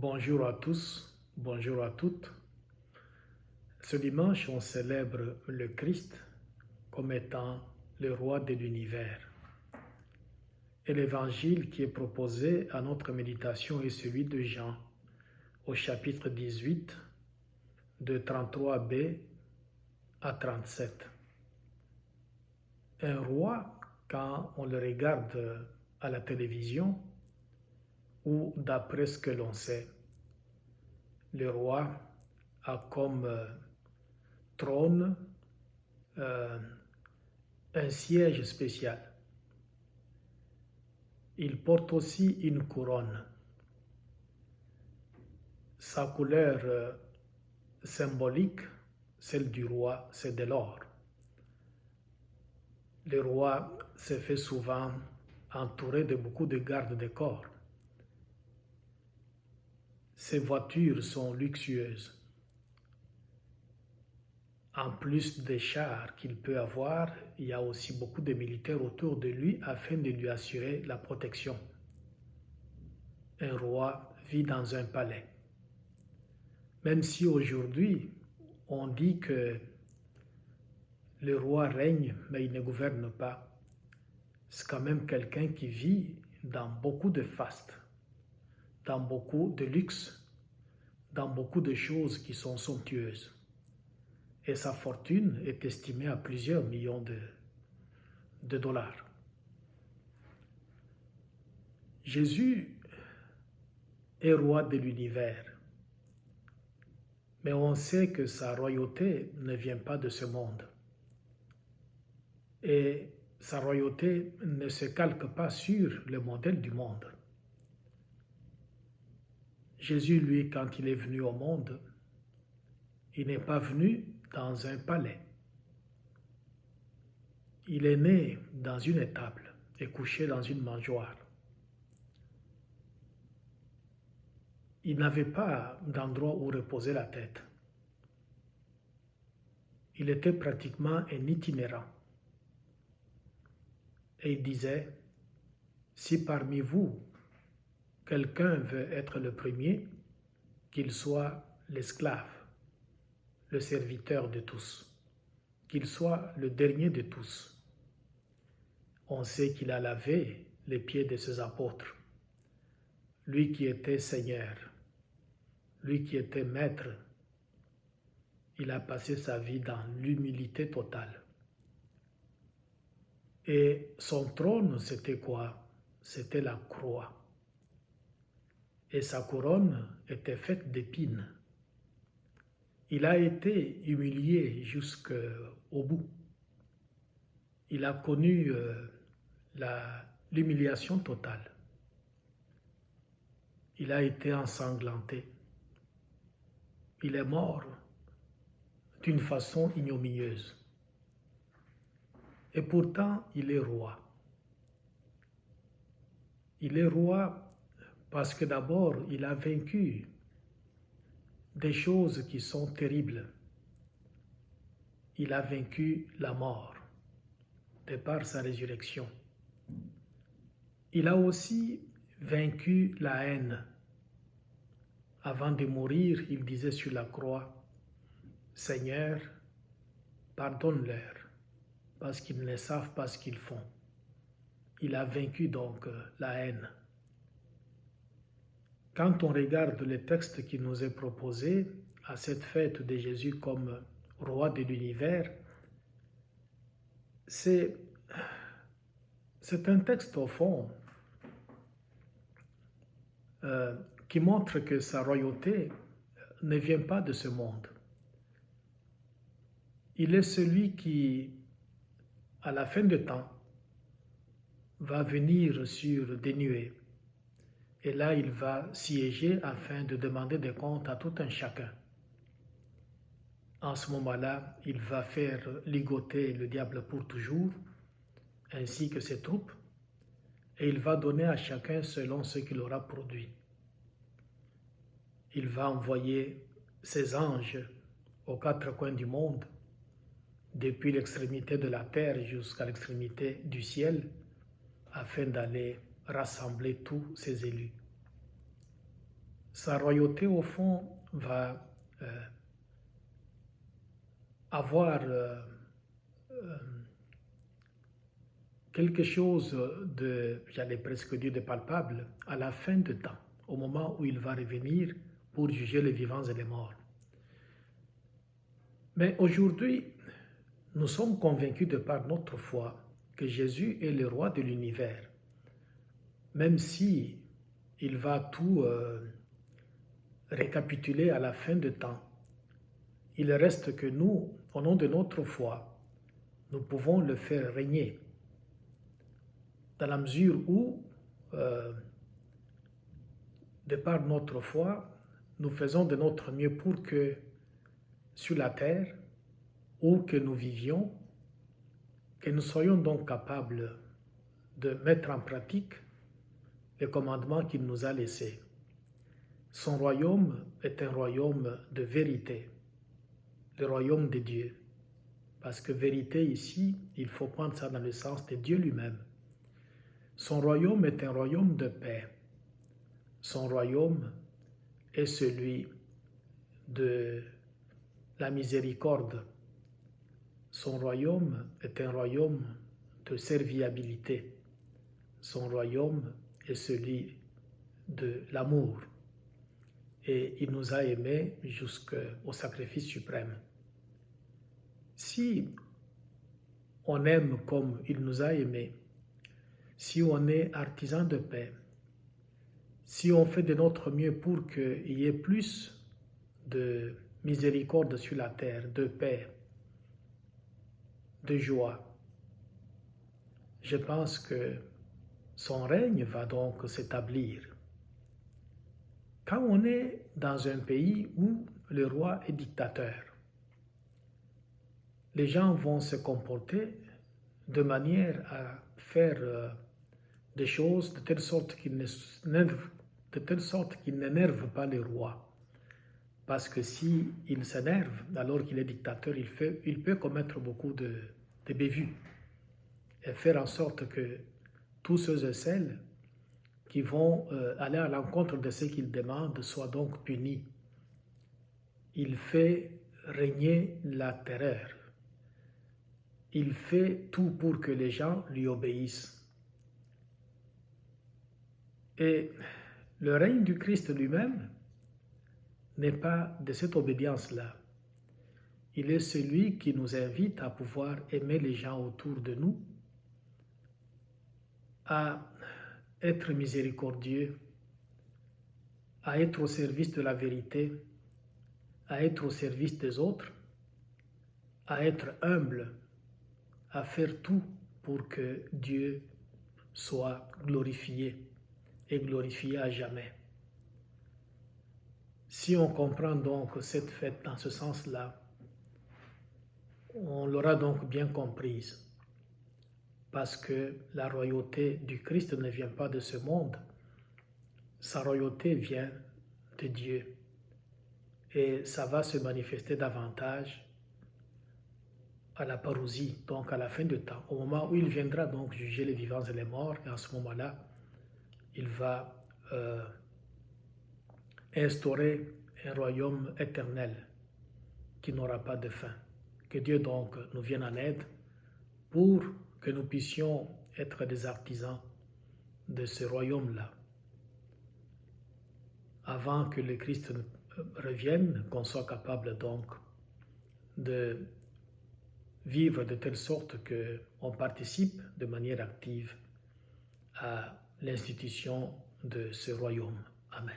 Bonjour à tous, bonjour à toutes. Ce dimanche, on célèbre le Christ comme étant le roi de l'univers. Et l'évangile qui est proposé à notre méditation est celui de Jean, au chapitre 18, de 33b à 37. Un roi, quand on le regarde à la télévision, ou d'après ce que l'on sait, le roi a comme trône un siège spécial. Il porte aussi une couronne. Sa couleur symbolique, celle du roi, c'est de l'or. Le roi se fait souvent entouré de beaucoup de gardes de corps. Ses voitures sont luxueuses. En plus des chars qu'il peut avoir, il y a aussi beaucoup de militaires autour de lui afin de lui assurer la protection. Un roi vit dans un palais. Même si aujourd'hui, on dit que le roi règne, mais il ne gouverne pas, c'est quand même quelqu'un qui vit dans beaucoup de faste, dans beaucoup de luxe, dans beaucoup de choses qui sont somptueuses. Et sa fortune est estimée à plusieurs millions de dollars. Jésus est roi de l'univers, mais on sait que sa royauté ne vient pas de ce monde. Et sa royauté ne se calque pas sur le modèle du monde. Jésus, lui, quand il est venu au monde, il n'est pas venu dans un palais. Il est né dans une étable et couché dans une mangeoire. Il n'avait pas d'endroit où reposer la tête. Il était pratiquement un itinérant. Et il disait, si parmi vous, quelqu'un veut être le premier, qu'il soit l'esclave, le serviteur de tous, qu'il soit le dernier de tous. On sait qu'il a lavé les pieds de ses apôtres, lui qui était Seigneur, lui qui était Maître. Il a passé sa vie dans l'humilité totale. Et son trône, c'était quoi? C'était la croix. Et sa couronne était faite d'épines. Il a été humilié jusqu'au bout. Il a connu l'humiliation totale. Il a été ensanglanté. Il est mort d'une façon ignominieuse. Et pourtant, il est roi. Il est roi parce que d'abord, il a vaincu des choses qui sont terribles. Il a vaincu la mort de par sa résurrection. Il a aussi vaincu la haine. Avant de mourir, il disait sur la croix, « Seigneur, pardonne-leur, parce qu'ils ne savent pas ce qu'ils font. » Il a vaincu donc la haine. Quand on regarde le texte qui nous est proposé à cette fête de Jésus comme roi de l'univers, c'est un texte au fond qui montre que sa royauté ne vient pas de ce monde. Il est celui qui, à la fin du temps, va venir sur des nuées. Et là, il va siéger afin de demander des comptes à tout un chacun. En ce moment-là, il va faire ligoter le diable pour toujours, ainsi que ses troupes, et il va donner à chacun selon ce qu'il aura produit. Il va envoyer ses anges aux quatre coins du monde, depuis l'extrémité de la terre jusqu'à l'extrémité du ciel, afin d'aller rassembler tous ses élus. Sa royauté, au fond, va avoir quelque chose de, j'allais presque dire, de palpable à la fin de temps, au moment où il va revenir pour juger les vivants et les morts. Mais aujourd'hui, nous sommes convaincus de par notre foi que Jésus est le roi de l'univers, même si il va tout récapituler à la fin de temps. Il reste que nous, au nom de notre foi, nous pouvons le faire régner, dans la mesure où, de par notre foi, nous faisons de notre mieux pour que sur la terre, où que nous vivions, que nous soyons donc capables de mettre en pratique les commandements qu'il nous a laissés. Son royaume est un royaume de vérité, le royaume de Dieu. Parce que vérité ici, il faut prendre ça dans le sens de Dieu lui-même. Son royaume est un royaume de paix. Son royaume est celui de la miséricorde. Son royaume est un royaume de serviabilité. Son royaume est celui de l'amour. Et il nous a aimés jusqu'au sacrifice suprême. Si on aime comme il nous a aimés, si on est artisan de paix, si on fait de notre mieux pour qu'il y ait plus de miséricorde sur la terre, de paix, de joie, je pense que son règne va donc s'établir. Quand on est dans un pays où le roi est dictateur, les gens vont se comporter de manière à faire des choses de telle sorte qu'ils n'énervent pas le roi. Parce que s'il s'énerve alors qu'il est dictateur, il peut commettre beaucoup de bévues et faire en sorte que tous ceux et celles qui vont aller à l'encontre de ce qu'il demande soient donc punis. Il fait régner la terreur. Il fait tout pour que les gens lui obéissent. Et le règne du Christ lui-même n'est pas de cette obédience-là. Il est celui qui nous invite à pouvoir aimer les gens autour de nous, à être miséricordieux, à être au service de la vérité, à être au service des autres, à être humble, à faire tout pour que Dieu soit glorifié et glorifié à jamais. Si on comprend donc cette fête dans ce sens-là, on l'aura donc bien comprise, parce que la royauté du Christ ne vient pas de ce monde, sa royauté vient de Dieu, et ça va se manifester davantage à la parousie, donc à la fin du temps, au moment où il viendra donc juger les vivants et les morts, et à ce moment-là, il va instaurer un royaume éternel qui n'aura pas de fin. Que Dieu donc nous vienne en aide pour que nous puissions être des artisans de ce royaume-là. Avant que le Christ revienne, qu'on soit capable donc de vivre de telle sorte qu'on participe de manière active à l'institution de ce royaume. Amen.